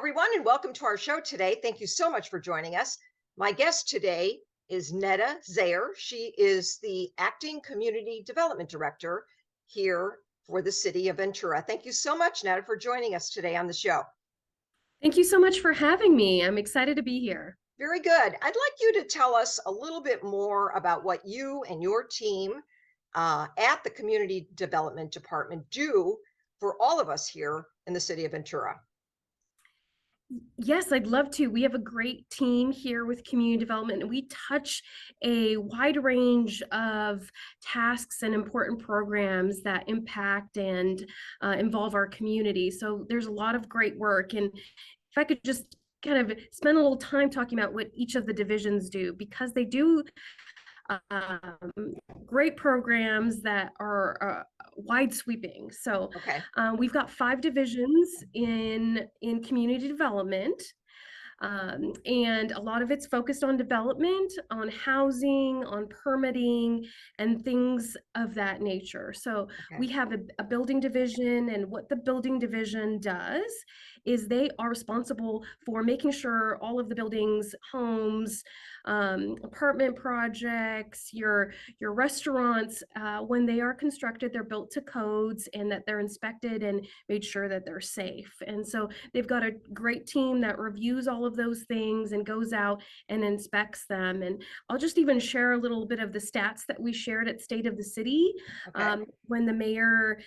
everyone, and welcome to our show today. Thank you so much for joining us. My guest today is Neda Zayer. She is the Acting Community Development Director here for the City of Ventura. Thank you so much, Neda, for joining us today on the show. Thank you so much for having me. I'm excited to be here. Very good. I'd like you to tell us a little bit more about what you and your team at the Community Development Department do for all of us here in the City of Ventura. Yes, I'd love to. We have a great team here with community development, and we touch a wide range of tasks and important programs that impact and involve our community. So there's a lot of great work. And if I could just kind of spend a little time talking about what each of the divisions do, because they do great programs that are wide sweeping. So we've got 5 divisions in community development. And a lot of it's focused on development, on housing, on permitting, and things of that nature. So we have a building division, and what the building division does is they are responsible for making sure all of the buildings, homes, apartment projects, your restaurants, when they are constructed, they're built to codes and that they're inspected and made sure that they're safe. And so they've got a great team that reviews all of those things and goes out and inspects them. And I'll just even share a little bit of the stats that we shared at State of the City when the mayor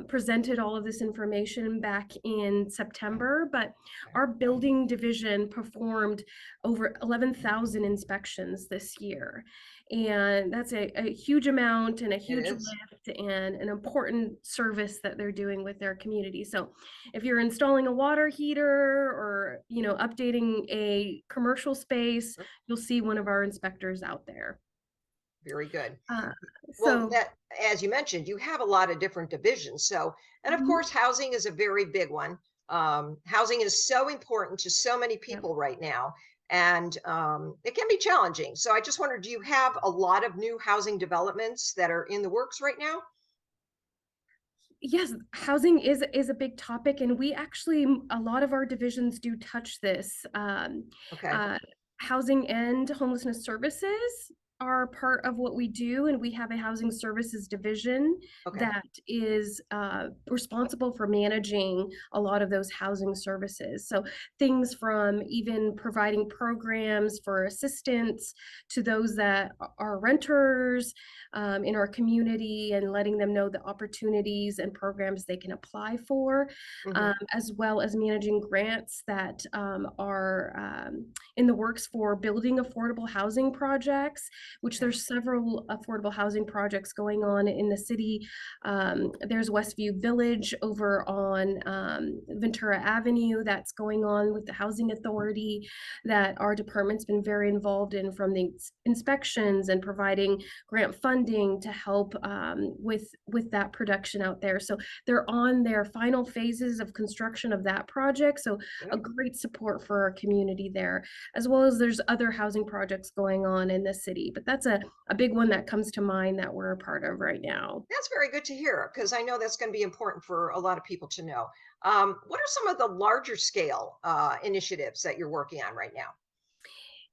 presented all of this information back in September. But our building division performed over 11,000 inspections this year. And that's a huge amount and a huge lift and an important service that they're doing with their community. So if you're installing a water heater or, updating a commercial space, you'll see one of our inspectors out there. Very good. Well, that, as you mentioned, you have a lot of different divisions. So, and of course, housing is a very big one. Housing is so important to so many people right now. And it can be challenging. So I just wondered, do you have a lot of new housing developments that are in the works right now? Yes, housing is a big topic, and we actually, a lot of our divisions do touch this. Housing and homelessness services are part of what we do, and we have a housing services division that is responsible for managing a lot of those housing services. So things from even providing programs for assistance to those that are renters in our community and letting them know the opportunities and programs they can apply for, as well as managing grants that are in the works for building affordable housing projects, which there's several affordable housing projects going on in the city. There's Westview Village over on Ventura Avenue that's going on with the Housing Authority that our department's been very involved in, from the inspections and providing grant funding to help with that production out there. So they're on their final phases of construction of that project. So a great support for our community there, as well as there's other housing projects going on in the city. But that's a big one that comes to mind that we're a part of right now. That's very good to hear, because I know that's going to be important for a lot of people to know. What are some of the larger scale initiatives that you're working on right now?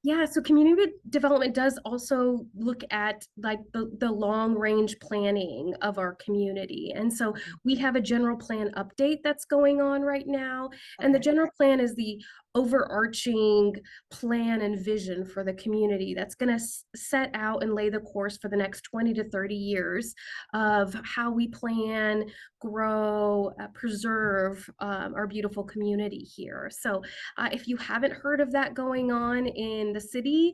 Yeah, so community development does also look at like the long range planning of our community. And so we have a general plan update that's going on right now. And the general plan is the overarching plan and vision for the community that's going to set out and lay the course for the next 20 to 30 years of how we plan, grow, preserve our beautiful community here. So if you haven't heard of that going on in the city,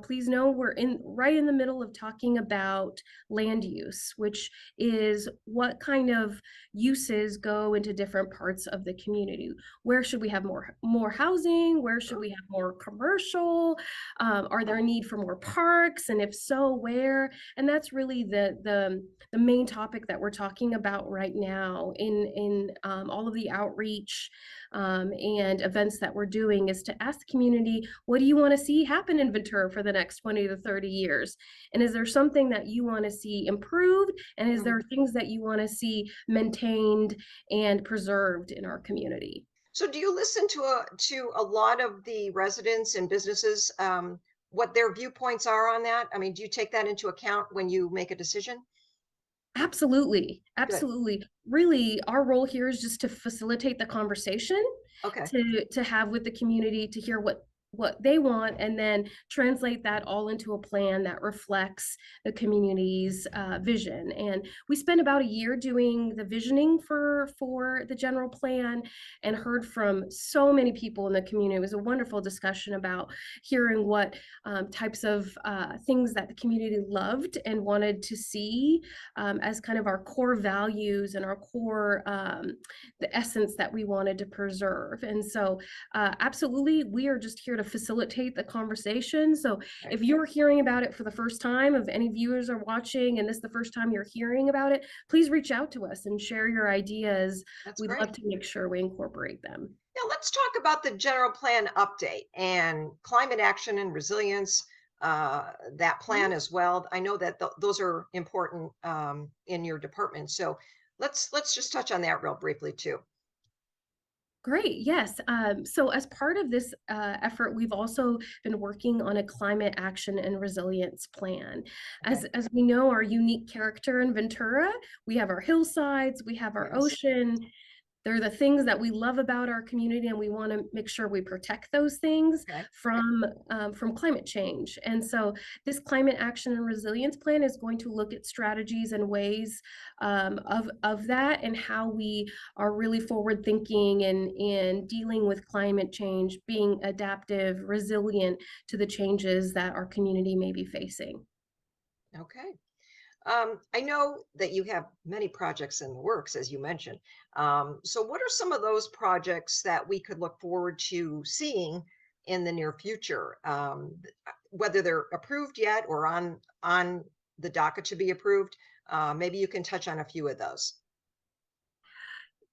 please know we're right in the middle of talking about land use, which is what kind of uses go into different parts of the community. Where should we have more housing? Where should we have more commercial? Are there a need for more parks? And if so, where? And that's really the main topic that we're talking about right now in all of the outreach and events that we're doing, is to ask the community, what do you want to see happen in Ventura for the next 20 to 30 years? And is there something that you want to see improved? And is there things that you want to see maintained and preserved in our community? So do you listen to a lot of the residents and businesses, what their viewpoints are on that? I mean, do you take that into account when you make a decision? Absolutely, Good. absolutely. Really, our role here is just to facilitate the conversation, Okay. to have with the community, to hear what they want, and then translate that all into a plan that reflects the community's vision. And we spent about a year doing the visioning for the general plan, and heard from so many people in the community. It was a wonderful discussion about hearing what types of things that the community loved and wanted to see as kind of our core values and our core, the essence that we wanted to preserve. And so, absolutely, we are just here to facilitate the conversation. So, Okay. if you're hearing about it for the first time, if any viewers are watching and this is the first time you're hearing about it, please reach out to us and share your ideas. That's We'd love great. to make sure we incorporate them. Now let's talk about the general plan update and climate action and resilience, that plan as well. I know that those are important in your department. So let's just touch on that real briefly too. Great. Yes. So, as part of this effort, we've also been working on a climate action and resilience plan. Okay. As we know, our unique character in Ventura, we have our hillsides, we have our Yes. ocean, they're the things that we love about our community, and we want to make sure we protect those things Okay. from climate change. And so, this climate action and resilience plan is going to look at strategies and ways of that, and how we are really forward thinking and dealing with climate change, being adaptive, resilient to the changes that our community may be facing. Okay. I know that you have many projects in the works, as you mentioned. So, what are some of those projects that we could look forward to seeing in the near future? Whether they're approved yet or on the docket to be approved, maybe you can touch on a few of those.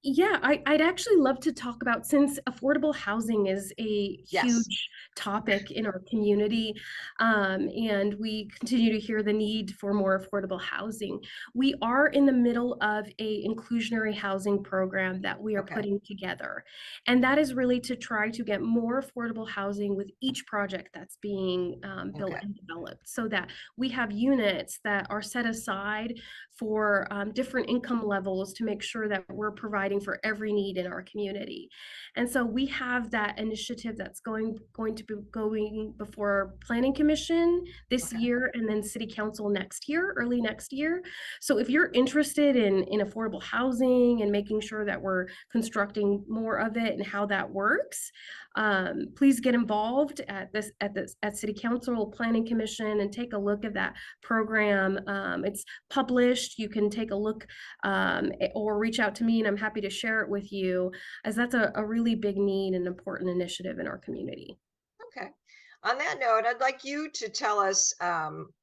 Yeah, I'd actually love to talk about, since affordable housing is a Yes. huge topic in our community, and we continue to hear the need for more affordable housing. We are in the middle of a inclusionary housing program that we are Okay. putting together, and that is really to try to get more affordable housing with each project that's being built Okay. and developed, so that we have units that are set aside for different income levels, to make sure that we're providing for every need in our community. And so we have that initiative that's going to be going before Planning Commission this Okay. year, and then City Council next year, early next year. So if you're interested in affordable housing and making sure that we're constructing more of it and how that works, please get involved at City Council, Planning Commission, and take a look at that program. It's published. You can take a look, or reach out to me, and I'm happy to share it with you, as that's a really big need and important initiative in our community. Okay. On that note, I'd like you to tell us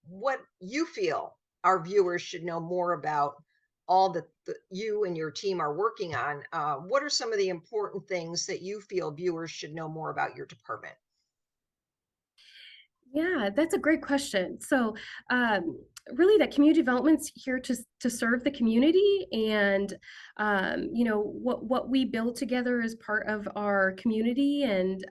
what you feel our viewers should know more about all that you and your team are working on. What are some of the important things that you feel viewers should know more about your department? Yeah, that's a great question. So, really, that community development's here to serve the community, and what we build together is part of our community, and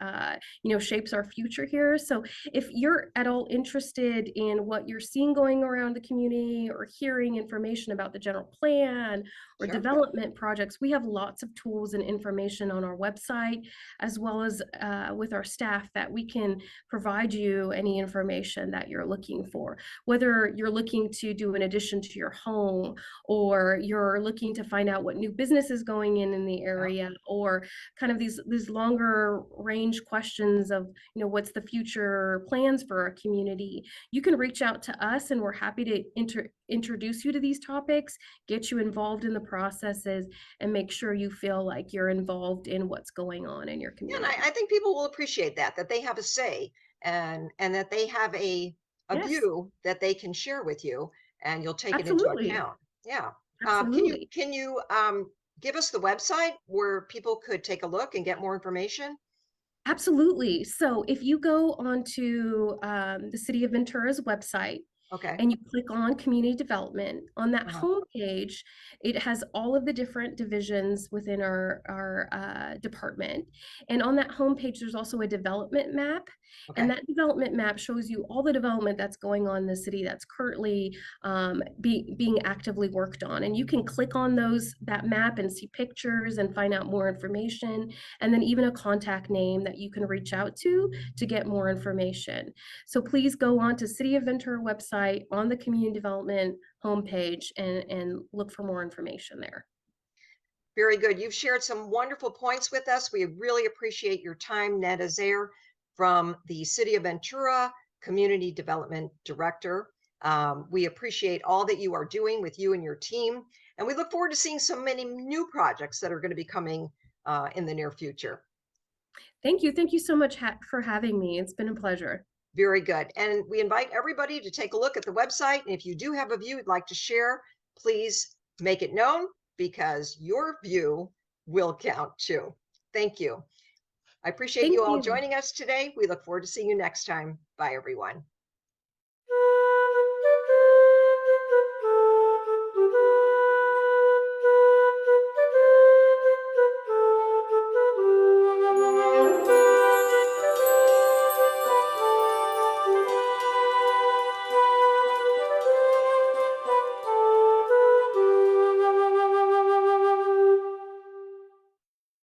shapes our future here. So, if you're at all interested in what you're seeing going around the community, or hearing information about the general plan or Sure. development projects, we have lots of tools and information on our website, as well as with our staff, that we can provide you any information that you're looking for. Whether you're looking to do an addition to your home, or you're looking to find out what new business is going in the Yeah. area, or kind of these longer range questions of, what's the future plans for our community, you can reach out to us, and we're happy to introduce you to these topics, get you involved in the processes, and make sure you feel like you're involved in what's going on in your Yeah, and community. I think people will appreciate that they have a say and that they have a Yes, view that they can share with you and you'll take it into absolutely. account. Yeah. Absolutely. Can you give us the website where people could take a look and get more information? Absolutely. So if you go onto the City of Ventura's website, and you click on community development. On that home page, it has all of the different divisions within our department. And on that home page, there's also a development map. And that development map shows you all the development that's going on in the city that's currently being actively worked on. And you can click on that map and see pictures and find out more information, and then even a contact name that you can reach out to get more information. So please go on to City of Ventura website on the community development homepage and look for more information there. Very good. You've shared some wonderful points with us. We really appreciate your time, Neda Zayer, from the City of Ventura Community Development Director. We appreciate all that you are doing with you and your team, and we look forward to seeing so many new projects that are going to be coming in the near future. Thank you. Thank you so much for having me. It's been a pleasure. Very good. And we invite everybody to take a look at the website. And if you do have a view you'd like to share, please make it known, because your view will count too. Thank you. I appreciate you all joining us today. We look forward to seeing you next time. Bye, everyone.